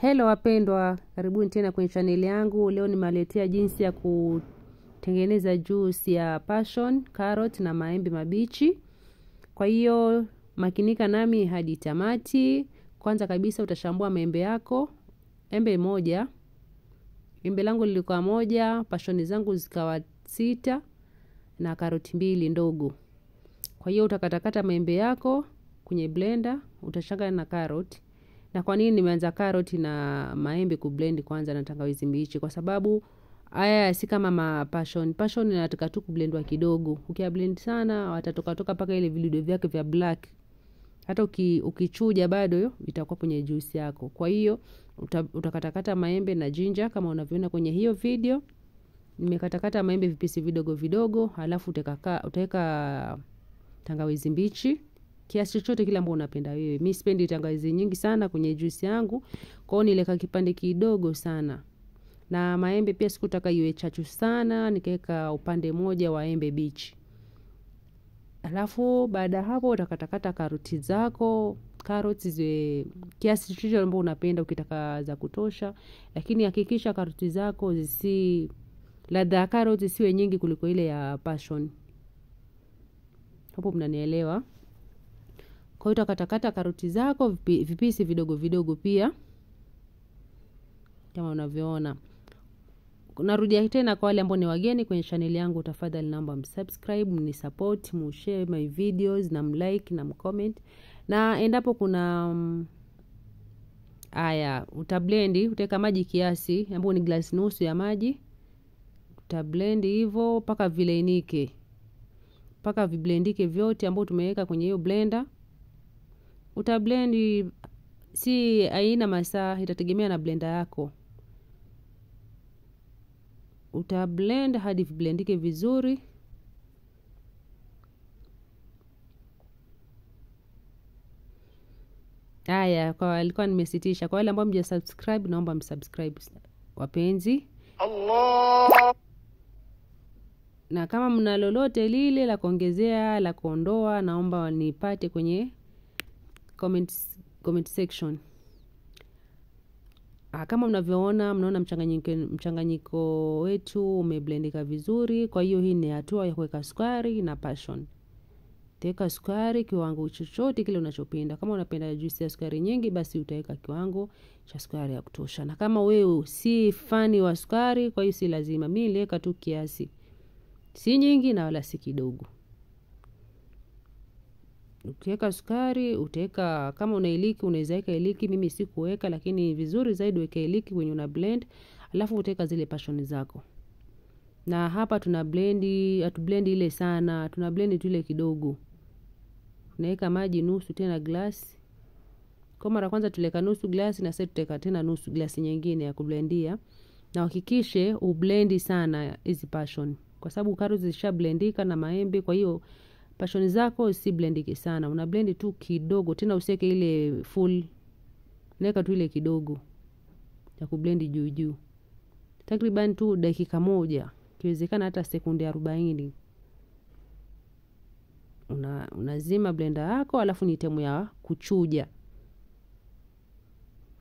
Hello wapendwa, karibuni tena kwenye channel yangu. Leo nimewaletea jinsi ya kutengeneza juice ya passion, carrot na maembe mabichi. Kwa hiyo makinika nami hadi tamati. Kwanza kabisa utashambua maembe yako. Embe moja. Embe langu lilikuwa moja, passion zangu zikawa 6 na karoti 2 ndogo. Kwa hiyo utakatakata maembe yako kwenye blender, utachanganya na karoti. Na kwa nini nimeanza karoti na maembe kublend kwanza na tangawizi mbichi? Kwa sababu haya si kama passion. Passion inataka tu kublendwa kidogo. Ukiblend sana watatoka paka ile vidudu vyake vya black. Hata ukichuja bado itakuwa kwenye juice yako. Kwa hiyo utakatakata maembe na ginger kama unavyoona kwenye hiyo video. Nimekatakata maembe vipisi vidogo vidogo, halafu utaweka tangawizi mbichi. Kiasi chochote kile ambacho unapenda wewe. Mimi sipendi tangawizi nyingi sana kwenye juice yangu. Kwa hiyo nileka kipande kidogo sana. Na maembe pia sikutaka iwe chachu sana, nikaweka upande moja wa embe bichi. Alafu baada hapo utakatakata karoti zako. Carrots ziwe kiasi chochote ambacho unapenda ukitaka za kutosha, lakini hakikisha karoti zako ladha ya carrot isiwe nyingi kuliko ile ya passion. Hapo mnanielewa? Kwa hiyo utakatakata karoti zako vipisi vidogo vidogo pia kama unavyoona. Narudia tena kwa wale ambao ni wageni kwenye channel yangu, tafadhali naomba msubscribe, mnisupport, mshare my videos na mlike na mcomment. Na endapo kuna utablend, utaweka maji kiasi ambapo ni glasi nusu ya maji. Utablend hivyo mpaka vilainike. Mpaka viblendike vyote ambao tumeweka kwenye hiyo blender. Utablend si aina masaa, itategemea na blender yako. Utablend hadi viblendike vizuri. Kwa walikuwa nimesitisha. Kwa wale ambao mjasubscribe naomba msubscribe wapenzi. Allah. Na kama mna lolote lile la kuongezea, la kuondoa, naomba nipate kwenye comment section. Kama mnavyoona, mnaona mchanganyiko wetu umeblendika vizuri. Kwa hiyo hii ni hatua ya kuweka sukari na passion. Utaweka sukari kiwango chochote kile unachopenda. Kama unapenda juice ya sukari nyingi, basi utaweka kiwango cha sukari ya kutosha. Na kama wewe si fani wa sukari, kwa hiyo si lazima. Mimi niliweka tu kiasi. Si nyingi na wala si kidogo. Ukiweka sukari, utaweka kama una iliki, unaweza weka iliki. Mimi sikuweka, lakini vizuri zaidi weka iliki kwenye una blend, alafu utaweka zile passion zako. Na hapa tuna blend ile sana, tuna blend tu ile kidogo. Tunaweka maji nusu tena glasi. Kwa mara kwanza tuliweka nusu glasi na sasa tutaweka tena nusu glasi nyingine ya kublendia. Na uhakikishe ublendi sana hizi passion. Kwa sababu karoti zishablendika na maembe, kwa hiyo passion zako si blendike sana. Una blend tu kidogo, tena usiweke ile full. Unaweka tu ile kidogo ya kublendi juu juu. Takriban tu dakika 1, ikiwezekana hata sekunde 40. Unazima blender yako, alafu ni temu ya kuchuja.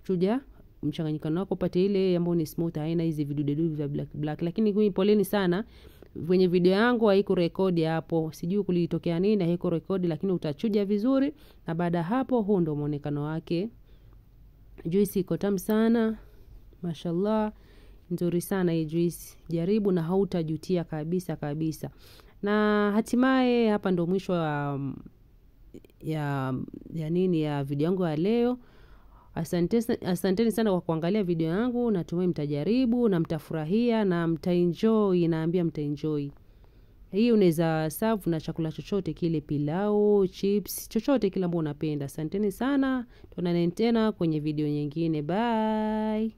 Chuja mchanganyiko wako upate ile ambayo ni smooth, haina hizi vidudu vya black. Lakini kwa poleni sana, kwenye video yangu haiko record hapo. Sijui kulitokea nini, haiko record, lakini utachuja vizuri na baada hapo huo ndio muonekano wake. Juice iko tamu sana. Mashallah, nzuri sana hii juice. Jaribu na hautajutia kabisa kabisa. Na hatimaye hapa ndo mwisho ya video yangu ya leo. Asanteni sana kwa kuangalia video yangu. Natumai mtajaribu na mtafurahia na mtaenjoy, naambia mtaenjoy. Hii unaweza serve na chakula chochote kile, pilau, chips, chochote kile ambacho unapenda. Asanteni sana. Tuonane tena kwenye video nyingine. Bye.